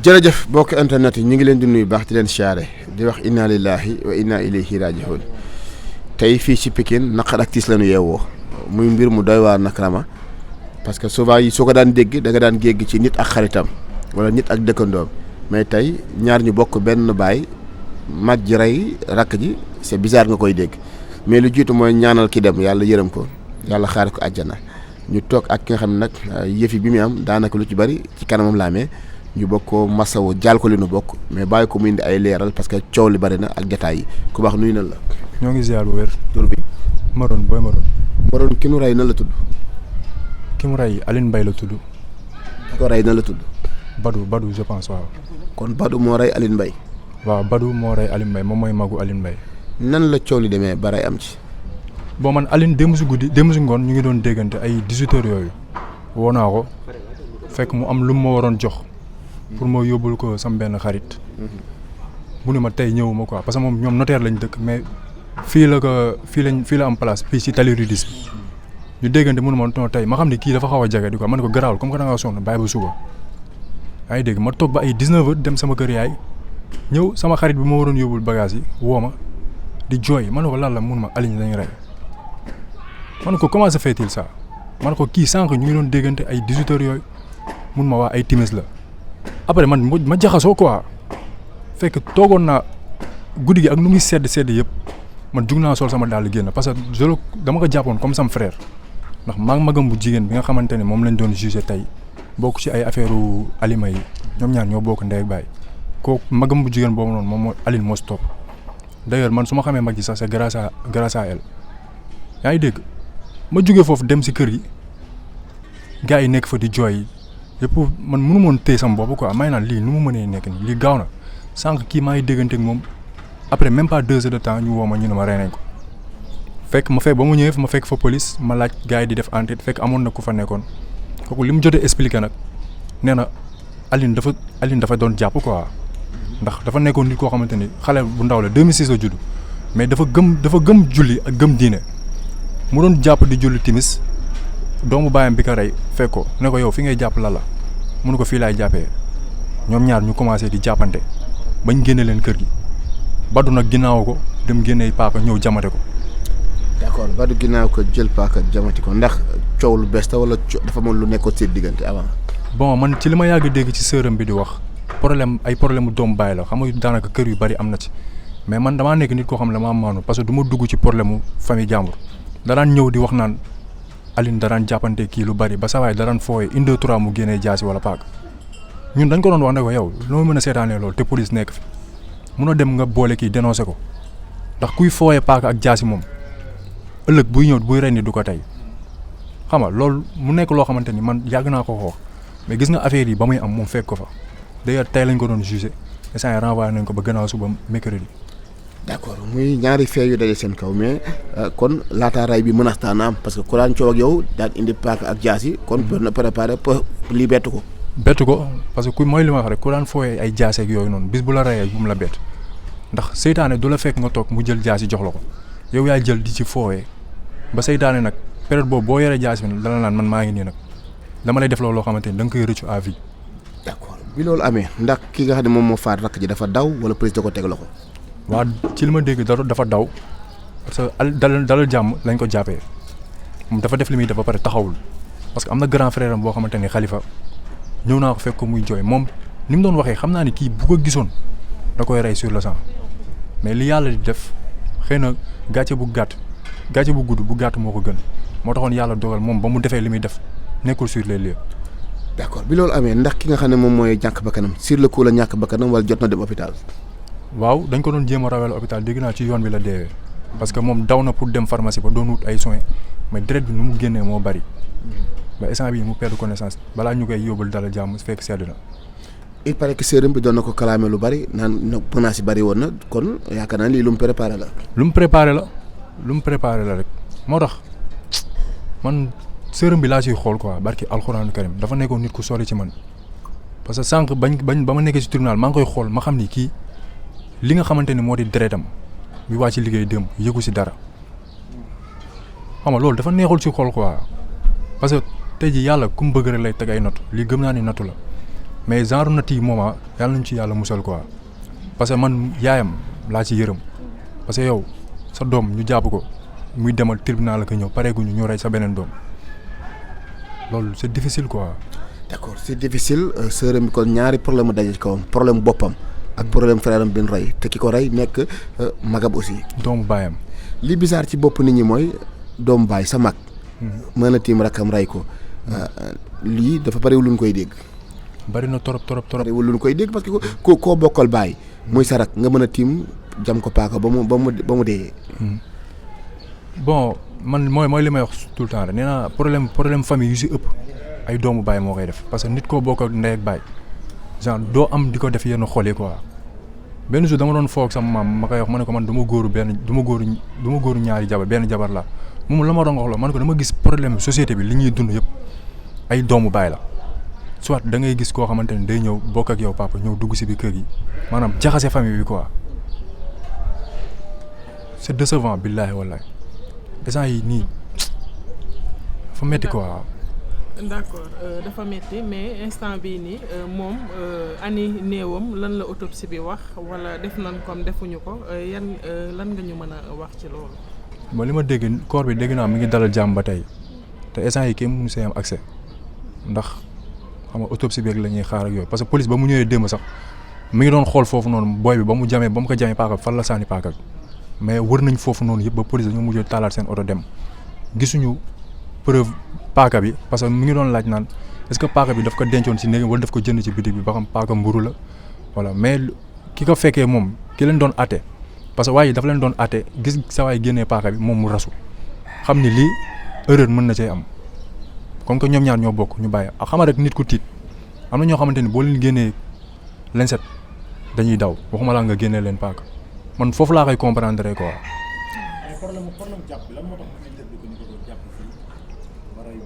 jërëjëf bokk internet yi ñu ngi leen di nuyu baax di leen siyaare di wax inna lillahi wa inna ilayhi raji'un tey fii ci Pikine naqar ak tiis la ñu yeewoo muy mbir mu doy waar nag Rama parce que souvent yi soo ko daan dégg da nga daan gégg ci nit ak xaritam wala nit ak dëkkandoom mais tey ñaar ñu bokk benn baay mag ji rey rakk ji c'est bizarre nga koy dégg mais lu jiitu mooy ñaanal ki dem yàlla yërëm ko yàlla xaare ko àjjana ñu toog ak ki nga xam ne nag yëfi bi muy am daanaka lu ci bari ci kanamam la amee ñu bokk ko masawu jaal ko li nu bokk mais bàyyi ko mu indi ay leeral parce que coow li bari na ak détails yi ku baax nuyu na la. ñoo ngi ziar bu wér. tur bi. Maroon booy Maroon. Maroon ki nu rey na la tudd. ki mu rey Aline Mbaye la tudd. ki ko rey na la tudd. Badou je pense waaw. kon Badou moo rey Aline Mbaye. waaw Badou moo rey Aline Mbaye moom mooy magu Aline Mbaye. nan la coow li demee ba rey am ci. bon man Aline démb si ngoon ñu ngi doon déggante ay 18h yooyu woo naa ko fekk mu am lu ma waroon jox pour ma yóbbul ko sam benn xarit. mu ne ma tey ñëwuma quoi parce que moom ñoom notaire lañ dëkk mais fii la am place fii ci tali Rudis bi ñu déggante mu ne ma non tey ma xam ne kii dafa xaw a jage di quoi ma ne ko garaawul comme que da ngaa sonn bàyyi ba suba. yaa ngi dégg ma toog ba ay 19h dem sama kër yaay ñëw sama xarit bi ma waroon yóbbul bagage yi woo ma di jooy ma ne ko lan la mun ma Aline lañ rey ma ne ko comment se fait-il ça ma ne ko kii sànq ñu ngi doon déggante ay 18h yooyu mun ma waa ay timis la après man ma jaxasoo quoi. fekk toogoon naa guddi gi ak nu muy sedd yëpp man jug naa sol sama daal génn parce que dama ko jàppoon comme sam frère ndax magam bu jigéen bi nga xamante ne moom lañ doon jugé tey bokk ci ay affaire alima yi ñoom ñaar ñoo bokk ndey ak baay kooku magam bu jigéen boobu noonu moom mooy Aline moo si topp d'ailleurs man su ma xamee mag ji sax c'est grâce à elle yaa ngi dégg ma jugee foofu dem si kër gi gars yi nekk fa di jooy yëpp man mënu moon téye sama bopp quoi may naan lii nu mu mënee nekk nii lii gaaw na. sànq kii maa ngi déggante ak moom après même pas 2 heures de temps ñu woo ma ñu ne ma rey nañ ko fekk ba mu ñëwee ma fekk fa police ma laaj gars yi di def enquête fekk amoon na ku fa nekkoon kooku li mu jotee expliqué nag nee na Aline dafa doon jàpp quoi ndax dafa nekkoon nit koo xamante ni xale bu ndaw la 2006 la judd mais dafa gëm julli ak gëm diine mu doon jàpp di julli timis doomu baayam bi ko rey fekk ko ne ko yow fi ngay jàpp la mu ne ko fii laay jàppee ñoom ñaar ñu commencé di jàppante. bañ génne leen kër gi Badou nag ginnaaw ko dem génne paaka ñëw jamate ko. d'accord Badou ginnaaw ko jël paaka jamati ko ndax coow lu bees la wala dafa mën lu nekkoon seen diggante avant. bon man ci li ma yàgg dégg ci sërëm bi di wax problème mu doom baay la xam nga daanaka kër yu bari am na ci mais man damaa nekk nit koo xam ne damaa maanu parce que du ma dugg ci problème mu famille jàmbur da daan ñëw di wax naan Aline da daan jàppante kii lu bari ba saa waay da daan fooyee 1 2 3 mu génnee jaasi wala paaka. ñun dañ ko doon wax ne ko yow loo mën a seetaanee loolu te police nekk fi munoo dem nga boole kii dénoncé ko ndax kuy fooyee paaka ak jaasi moom ëllëg buy ñëw buy rey ni du ko tey xam nga loolu mu nekk loo xamante ni man yàgg naa ko xoox mais gis nga affaire yi ba muy am moom fekk ko fa d'ailleurs tey lañ ko doon jugé instant yi renvoyé nañ ko ba gannaaw suba mercredi. d'accord muy ñaari fee yu daje seen kaw mais kon laata ray bi menace daan am parce que ku daan coow ak yow daan indi paaka ak jaasi kon na préparé lii bettu ko. bettu ko parce que mooy li ma wax rek ku daan fooyee ay jaaseeg yooyu noonu bis bu la reyee bu mu la bett ndax seytaane du la fekk nga toog mu jël jaasi jox la ko yow yaa jël di ci fooyee ba seytaane nag période boobu boo yoree jaasi bi dala naan man maa ngi nii nag dama lay def loolu loo xamante ni da nga koy rëccu à vie. d'accord bi loolu amee ndax ki nga xam ne moom moo faat rakk ji dafa daw wala police da ko teg loxo. waaw ci li ma dégg dafa daw parce que dalal jàmm lañ ko jàppee moom dafa def li muy def ba pare taxawul parce que am na grand frère am boo xamante ni Khalifa. ñëw naa ko fekk ko muy jooy moom ni mu doon waxee xam naa ni kii bu ko gisoon da koy rey sur le sang mais li yàlla di def xëy na gàcce bu gudd bu gàtt moo ko gën moo taxoon yàlla dogal moom ba mu defee li muy def nekkul sur les lieux. d'accord bi loolu amee ndax ki nga xam ne moom mooy ñàkk bakkanam sur le coup la ñàkk bakkanam wala jot na dem hôpital. waaw dañ ko doon jéem a rawal hôpital dégg naa ci yoon bi la deewee parce que moom daw na pour dem pharmacie ba doon wut ay soins mais deret bi nu mu génnee moo bari. ba instant bii mu perdre connaissance balaa ñu koy yóbbul dala jàmm fekk sedd na. il paraît que sërëm bi doon na ko kalaame lu bari naan menace yi bari woon na kon yaakaar naa lii lu mu préparé la. lu mu préparé la rek moo tax man sërëm bi laa ciy xool quoi barki alxuraanu karim dafa nekkoon nit ku sori ci man parce que sànq ba ma nekkee ci tribunal maa ngi koy xool ma xam ni kii li nga xamante ni moo di deretam bi waa ci liggéey démb yëgu ci dara xam nga loolu dafa neexul ci xool quoi parce que tey ji yàlla ku mu bëgg rek lay teg ay nattu lii gëm naa ni nattu la mais genre natt yi moment yàlla nañu ci yàlla musal quoi parce que man yaayam laa ci yërëm parce que yow sa doom ñu jàpp ko muy demal tribunal la ko ñëw pareeguñu ñu rey sa beneen doom loolu c'est difficile quoi. d'accord c'est difficile sërëm bi kon ñaari problème mu daje ci kawam problème boppam ak problème frère am bi ñu rey te ki ko rey nekk magam aussi. doomu baayam. li bizarre ci bopp nit ñi mooy doomu baay sa mag. mën a tiim rakam rey ko. lii dafa bariwul lu ñu koy dégg. bari na trop. bariwul lu ñu koy dégg parce que koo bokkal baay. muy sa rak nga mën a tiim jam ko paaka ba mu dee. bon man mooy li may wax tout le temps rek nee naa problème famille yu si ëpp ay doomu baay moo koy def parce que nit koo bokkal ndey ak baay genre doo am di ko def yenn xol yi quoi. benn jour dama doon foog sama maam ma koy wax ma ne ko man du ma góoru ñaari jabar benn jabar la moom la ma doon wax la ma ne ko dama gis problème société bi li ñuy dund yëpp ay doomu baay la soit da ngay gis koo xamante ne day ñëw bokk ak yow papa ñëw dugg si biir kër gi maanaam jaxase famille bi quoi c'est décevant billaahi wallaahi instant yi nii dafa metti quoi. d'accord dafa metti mais instant bii nii moom ani néewam lan la autopsie bi wax wala def nañ comme defuñu ko lan nga ñu mën a wax ci loolu. bon li ma dégg corps bi dégg naa mi ngi dalal jàmm ba tey te instant yi kenn mënu see am accès ndax xam nga autopsie bi rek la ñuy xaar ak yooyu parce que police ba mu ñëwee démb sax mi ngi doon xool foofu noonu booy bi ba mu ko jamee paaka fan la sànni paaka mais wër nañ foofu noonu yëpp ba police dañoo mujjee taalaat seen oto dem gisuñu preuve paaka bi parce que mu ngi doon laaj naan est-ce que paaka bi daf ko dencoon ci néegam wala daf ko jënd ci bitig bi ba xam paaka mburu la voilà mais ki ko fekkee moom ki leen doon àtte parce que waaye dafa leen doon àtte gis sa waay génnee paaka bi moom mu rasu xam ni lii erreur mën na cee am comme que ñoom ñaar ñoo bokk ñu bàyyi ak xama rek nit ku tiit am na ñoo xamante ni boo leen génnee leen set dañuy daw waxuma laa nga génnee leen paaka man foofu laa koy comprendre quoi. problème jàpp bi lan moo tax mu interdit ko ni ko doon jàpp fii ba rey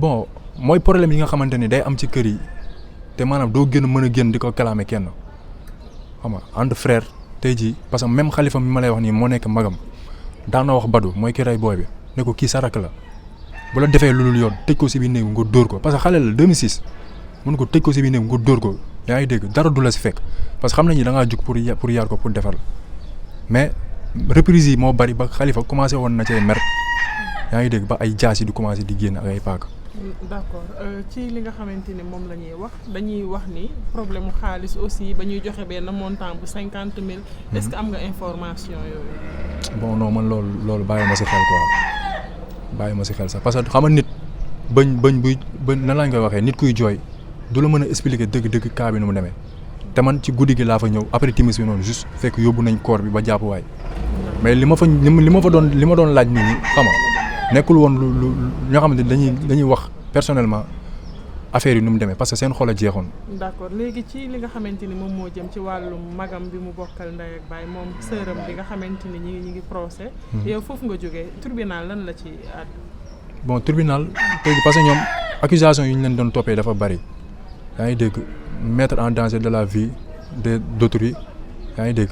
bon mooy problème yi nga xamante ni day am ci kër yi te maanaam doo mën a génn di ko kalaame kenn xam nga entre frère tey jii parce que même xalifa mi ma lay wax nii moo nekk magam daan na wax Badou mooy ki rey booy bi ne ko kii sa rakk la bu la defee lu dul yoon tëj ko si biir néeg nga dóor ko parce que xale la 2006 mun ko tëj ko si biir néeg nga dóor ko yaa ngi dégg dara du la si fekk parce que xam nañu da ngaa jug pour yar ko pour defar la mais reprise yi moo bari ba xalifa commencé woon na cee mer yaa ngi dégg ba ay jaas yi du commencé di génn ak ay paaka. d'accord ci li nga xamante ni moom la ñuy wax dañuy wax ni problème mu xaalis aussi ba ñuy joxe benn montant bu 50 000. est-ce que am nga information yooyu. bon non man loolu bàyyi ma si xel sax parce que xam nga nit bañ nan lañ koy waxee nit kuy jooy du la mën a expliquer dëgg cas bi nu mu demee te man ci guddi gi laa fa ñëw après timis bi noonu juste fekk yóbbu nañ corps bi ba jàpp waay mais li ma doon laaj nit ñi xam nga nekkul woon lu ñoo xamante ni dañuy wax personnellement affaire yi nu mu demee parce que seen xol a jeexoon. d'accord léegi ci li nga xamante ni moom moo jëm ci wàllum magam bi mu bokkal ndey ak baay moom sëram bi nga xamante ni ñi ngi procès. yow foofu nga jógee tribunal lan la ci àddu. bon tribunal tey parce que ñoom accusation yi ñu leen doon toppee dafa bari yaa ngi dégg mettre en danger de la vie d'autrui yaa ngi dégg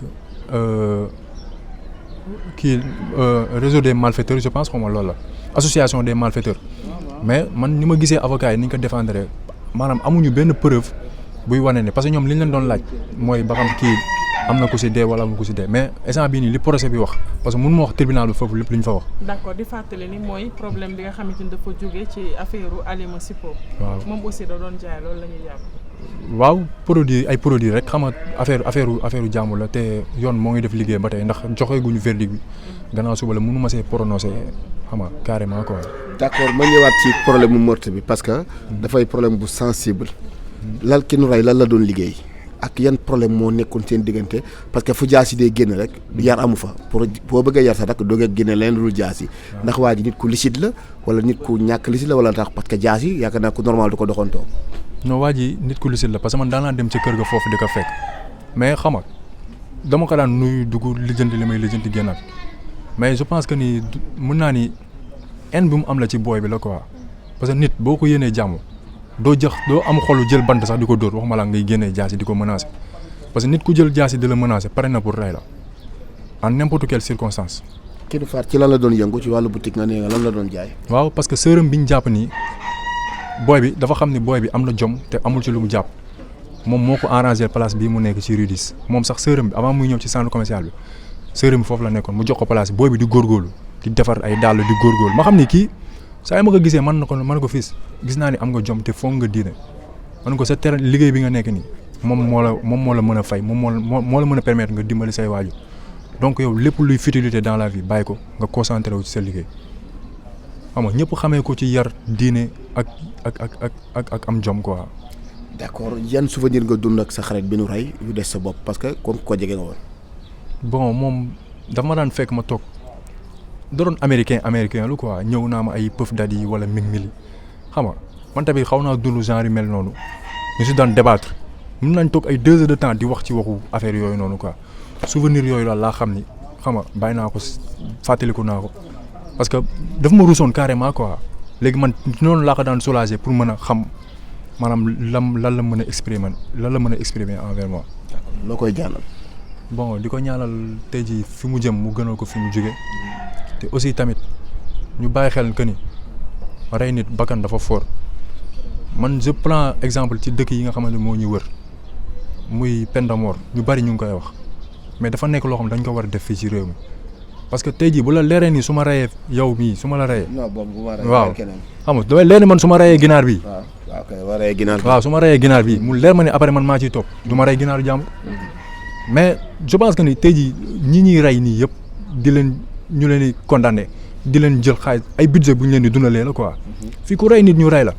réseau des malfaiteurs je pense xawma loolu la association des malfaiteurs mais man ni ma gisee avocat yi ni ñu ko défendre maanaam amuñu benn preuve buy wane ne parce que ñoom li ñu leen doon laaj mooy ba xam kii am na ku si dee wala am na ku si dee mais instant bii nii li procès bi wax parce que mënu ma wax tribunal bi foofu lépp li ñu fa wax. d'accord di fàttali ni mooy problème bi nga xamante ni dafa jóge ci affaire Alima Sipo. waaw moom aussi da doon jaay loolu la ñuy jàpp. waaw produit rek xam nga affaire jàmm la te yoon moo ngi def liggéey ba tey ndax joxe guñu verdict bi gannaaw suba la mënu ma see prononcer xam nga carrément quoi. d'accord ma ñëwaat ci problème mu meurtre bi parce que dafay problème bu sensible. lal ki nu rey lan la doon liggéey ak yan problème moo nekkoon seen diggante parce que fu jaasi dee génn rek yar amu fa boo bëggee yar sax rek doo génne leen lu dul jaasi ndax waa ji nit ku licite la wala nit ku ñàkk licite la wala tax parce que jaasi yaakaar naa ku normal du ko doxantoo. non waa ji nit ku lucide la parce que man daan naa dem ca kër ga foofu di ko fekk mais xam nga dama ko daan nuyu dugg lijjanti li may lijjanti génnaat mais je pense que ni mën naa ni haine bi mu am la ci booy bi la quoi parce que nit boo ko yéenee jàmm doo am xolu jël bant sax di ko dóor waxuma la ngay génnee jaasi di ko menacer parce que nit ku jël jaasi di la menacer pare na pour rey la en n'importe quelle circonstance. kii du faat ci lan la doon yëngu ci wàllu boutique nga ne lan la doon jaay. waaw parce que sërëm bi ñu jàpp nii booy bi dafa xam ni booy bi am na jom te amul ci lu mu jàpp moom moo ko arrangé place bii mu nekk ci Rudis moom sax sërëm bi avant muy ñëw ci centre commercial bi sërëm bi foofu la nekkoon mu jox ko place bi booy bi di góorgóorlu di defar ay dàll di góorgóorlu ma xam ni kii saa yi ma ko gisee man na ko fils gis naa ni am nga jom te foog nga diine man ko sa terrain liggéey bi nga nekk nii moom moo la mën a fay moo la mën a permettre nga dimbali say waajur donc yow lépp luy futilité dans la vie bàyyi ko nga concentré wu ci sa liggéey xam nga ñëpp xamee ko ci yar diine ak am jom quoi. d'accord yan souvenir nga dund ak sa xarit bi nu rey yu des sa bopp parce que kon ko jege nga woon. bon moom dafa ma daan fekk ma toog da doon américain lu quoi ñëw naa ma ay Puff Daddy wala Meek Mill xam nga man tamit xaw naa dund genre yu mel noonu ñu si daan débattre mën nañ toog ay 2 heures de temps di wax ci waxu affaire yooyu noonu quoi souvenir yooyu daal laa xam ni xam nga bàyyi naa ko fàttaliku naa ko parce que dafa ma ruusoon carrément quoi léegi man noonu laa ko daan soulager pour mën a xam maanaam lan la mën a exprimer envers moi. loo koy ñaanal. bon di ko ñaanal tey jii fi mu jëm mu gënal ko fi mu jóge te aussi tamit ñu bàyyi xel que ni rey nit bakkan dafa fort man je prends exemple ci dëkk yi nga xamante moo ñu wër muy peine de mort ñu bari ñu ngi koy wax mais dafa nekk loo xam dañ ko war a def fii ci réew mi parce que tey jii bu la leeree ni su ma reyee yow mii su ma la reyee. non boobu bu ma reyee waaw keneen. xam nga damay leer ni man su ma reyee ginaar bi. waaw kay war a reyee ginaar bi. waaw su ma reyee ginaar bi mu leer ma ne après man maa ciy topp du ma rey ginaaru jàmbur mais je pense que ni tey jii ñi ñuy rey nii yëpp di leen ñu leen di condamné di leen jël xaalis ay budget bu ñu leen di dundalee la quoi fii ku rey nit ñu rey la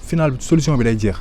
final solution bi day jeex